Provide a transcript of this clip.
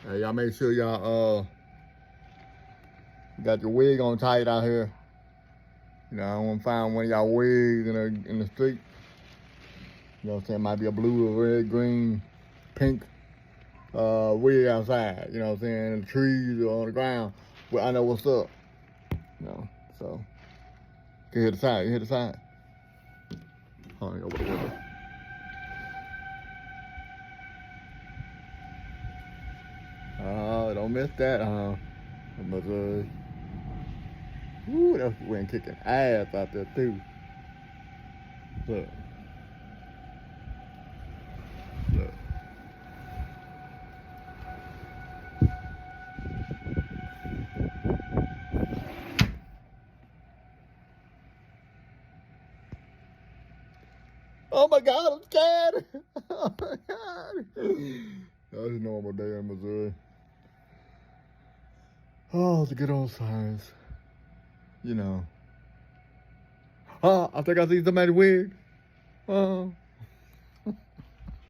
Hey, y'all make sure y'all got your wig on tight out here. You know, I don't want to find one of y'all wigs in the street. You know what I'm saying? Might be a blue or red, green, pink wig outside. You know what I'm saying? In the trees or on the ground. Well, I know what's up. You know, so you hit the side. You hit the side. Hold on, over the window. Oh, don't miss that, huh? But woo, that went kicking ass out there too. Look. Look. Oh my God, I'm scared. Oh my God. That's a normal day in Missouri. Oh, the good old sirens. You know. Oh, I think I see somebody's wig. Oh.